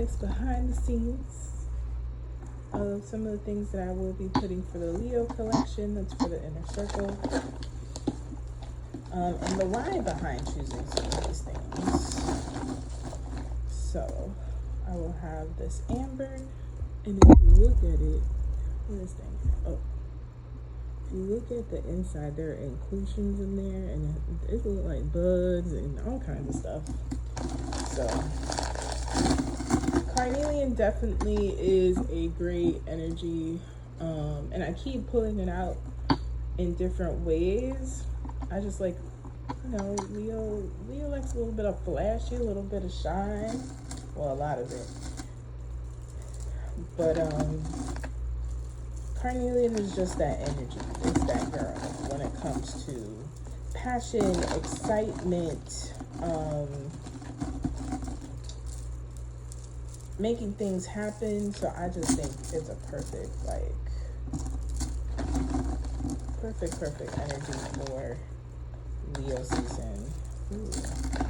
next behind the scenes of some of the things that I will be putting for the Leo collection. That's for the inner circle. And the why behind choosing some of these things. So I will have this amber, and if you look at it, what is thing? Oh, if you look at the inside, there are inclusions in there, and it look like bugs and all kinds of stuff. So carnelian definitely is a great energy, and I keep pulling it out in different ways. I just like, Leo likes a little bit of flashy, a little bit of shine. Well, a lot of it. But carnelian is just that energy. It's that girl when it comes to passion, excitement, making things happen. So I just think it's a perfect energy for Leo season. Ooh, okay.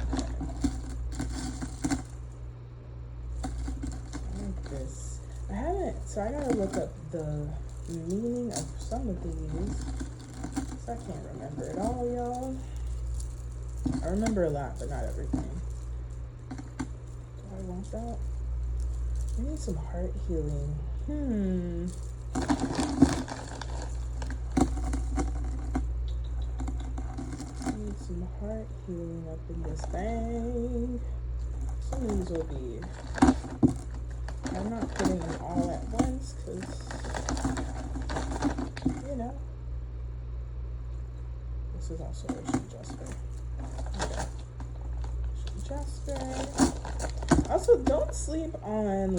I like this. So I gotta look up the meaning of some of these. So I can't remember it all, y'all. I remember a lot, but not everything. Do I want that? I need some heart healing. Some heart healing up in this thing. Some of these will be, I'm not putting them all at once because, this is also Ocean Jasper. Okay. Ocean Jasper. Also, don't sleep on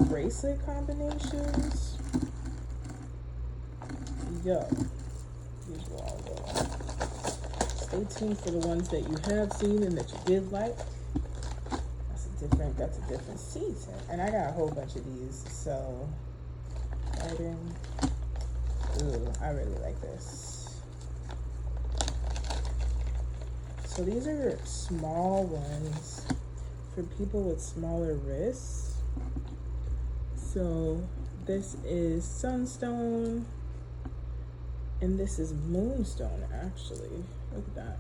bracelet combinations. Yo, these will all go on. Stay tuned for the ones that you have seen and that you did like. That's a different season. And I got a whole bunch of these, so ooh, I really like this. So these are small ones for people with smaller wrists. So this is Sunstone, and this is Moonstone, actually. Look at that.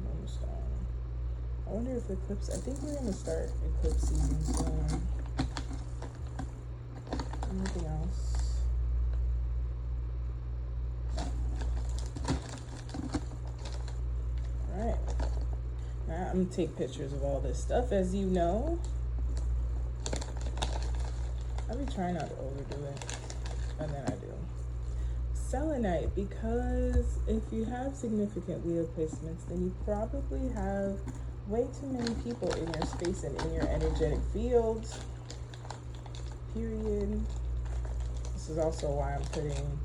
Moonstone. I wonder if Eclipse, I think we're going to start Eclipse season soon. Anything else? Alright. Now I'm going to take pictures of all this stuff, as you know. I be trying not to overdo it, and then I do. Selenite, because if you have significant Leo placements, then you probably have way too many people in your space and in your energetic fields, period. This is also why I'm putting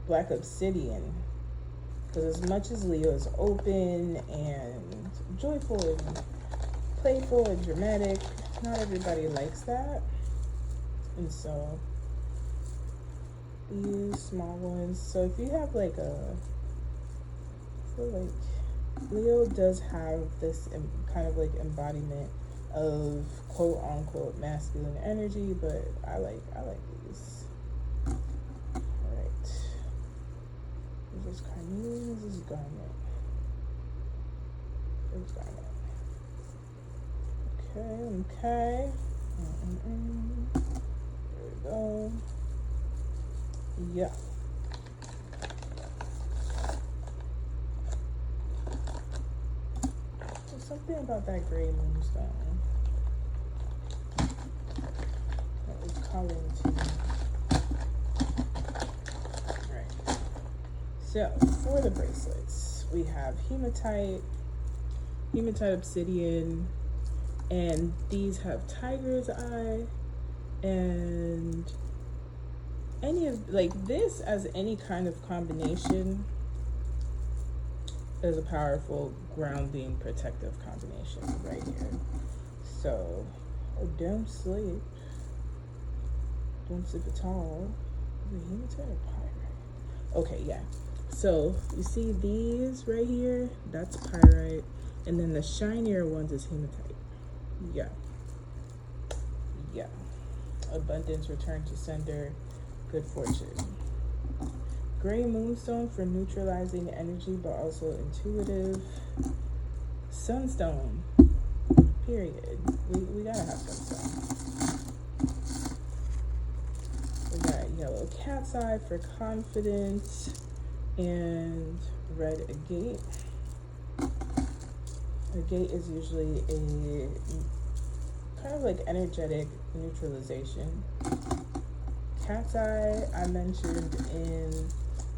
Black Obsidian, because as much as Leo is open and joyful and playful and dramatic, not everybody likes that. And so these small ones, so if you have I feel like Leo does have this kind of embodiment of quote unquote masculine energy, but I like these. All right, this is carnelian, this is garnet. This is garnet. Okay. There we go. Yeah. There's something about that gray moonstone that was calling to me. Alright. So, for the bracelets, we have hematite obsidian, and these have tiger's eye, and any of this as any kind of combination is a powerful grounding protective combination right here. So don't sleep at all. Hematite or pyrite? Okay, yeah. So you see these right here, that's pyrite, and then the shinier ones is hematite. Yeah. Abundance, return to sender, good fortune. Gray moonstone for neutralizing energy, but also intuitive. Sunstone, period. We gotta have sunstone. We got yellow cat's eye for confidence, and red agate. Agate is usually a kind of like energetic neutralization. Cat's eye, I mentioned in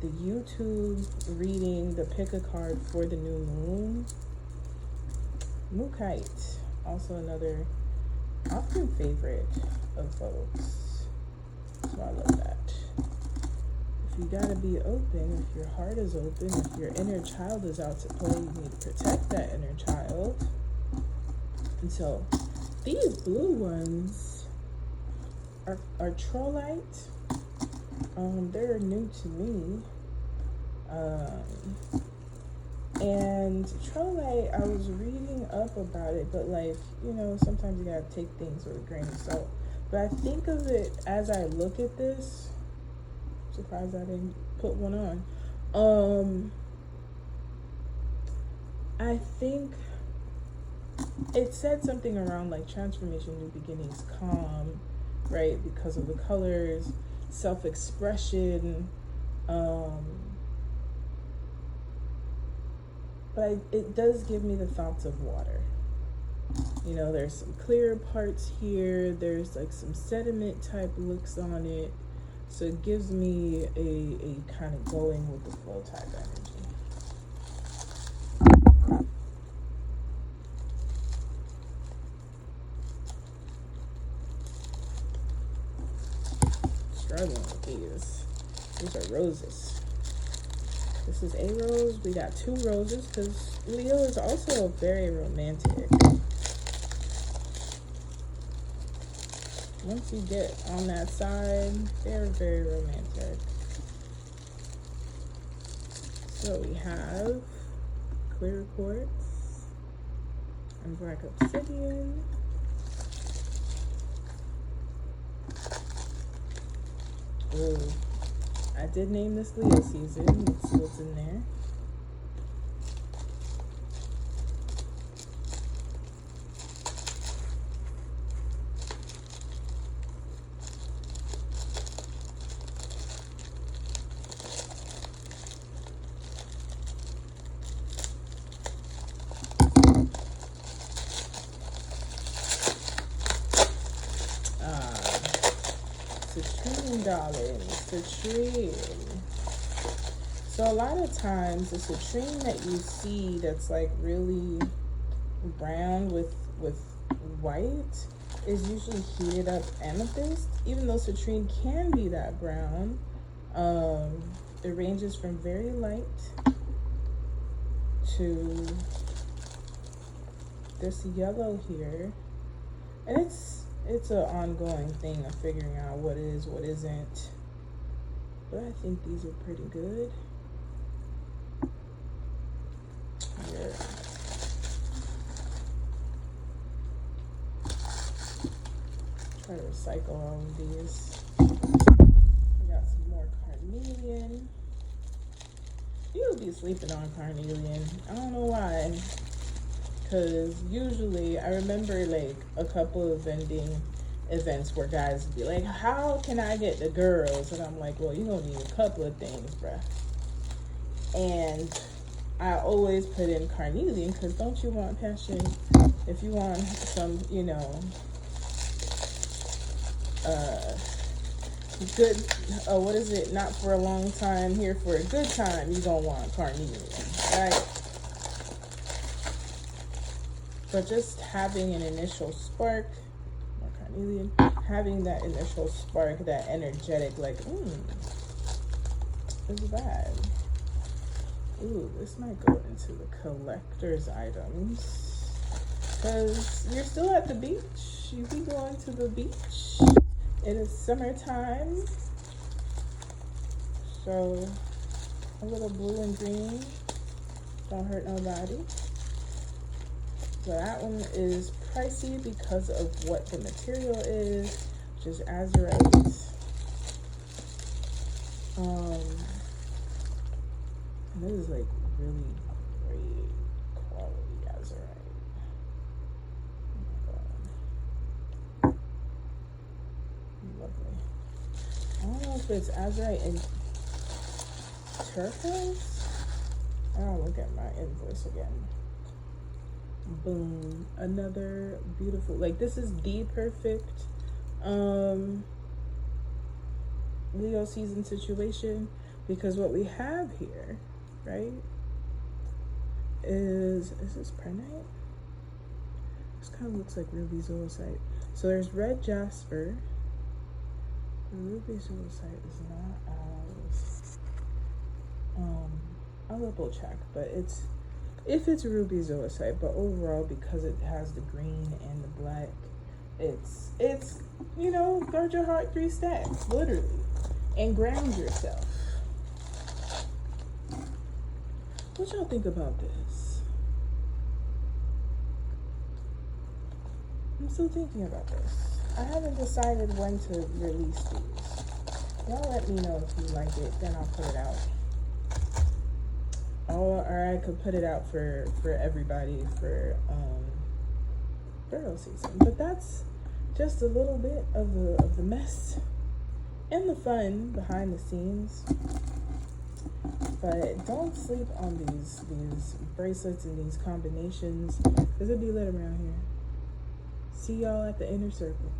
the YouTube reading the pick a card for the new moon. Mookite, also another often favorite of folks. So I love that. If you gotta be open, if your heart is open, if your inner child is out to play, you need to protect that inner child. And so these blue ones are Trollite. They're new to me. And Trollite, I was reading up about it, but like, you know, sometimes you gotta take things with a grain of salt. But I think of it as I look at this, surprised I didn't put one on. I think it said something around like transformation, new beginnings, calm, right? Because of the colors, self-expression, but it does give me the thoughts of water. You know, there's some clear parts here. There's like some sediment type looks on it. So it gives me a kind of going with the flow type energy. Struggling with these. These are roses. This is a rose. We got 2 roses because Leo is also very romantic. Once you get on that side, they're very romantic. So we have clear quartz and black obsidian. Ooh, I did name this Leo season. Let's see what's in there. Citrine, darling, citrine. So a lot of times the citrine that you see that's like really brown with white is usually heated up amethyst. Even though citrine can be that brown, it ranges from very light to this yellow here, and it's an ongoing thing of figuring out what is, what isn't. But I think these are pretty good. Yeah. Try to recycle all of these. We got some more carnelian. You'll be sleeping on carnelian. I don't know why. Because usually I remember like a couple of vending events where guys would be like, how can I get the girls? And I'm like, well, you're gonna need a couple of things, bruh. And I always put in carnelian because don't you want passion? If you want some, you know, good, what is it? Not for a long time, here for a good time, you gonna want carnelian, right? But just having an initial spark, more carnelian, having that initial spark, that energetic, like, is bad. Ooh, this might go into the collector's items. Because you're still at the beach. You be going to the beach. It is summertime. So a little blue and green. Don't hurt nobody. So that one is pricey because of what the material is, which is azurite. And this is like really great quality azurite. Oh my god. Lovely. I don't know if it's azurite and turquoise. I'll look at my invoice again. Boom. Another beautiful, like this is the perfect Leo season situation, because what we have here, right, is this pernite? This kind of looks like ruby zoisite. So there's red jasper. Ruby zoisite is not as I'll double check, but if it's ruby zoisite, but overall, because it has the green and the black, it's you know, guard your heart 3 stacks, literally, and ground yourself. What y'all think about this? I'm still thinking about this. I haven't decided when to release these. Y'all let me know if you like it, then I'll put it out. Or I could put it out for everybody for burial season. But that's just a little bit of the mess and the fun behind the scenes. But don't sleep on these bracelets and these combinations, because it'll be lit around here. See y'all at the inner circle.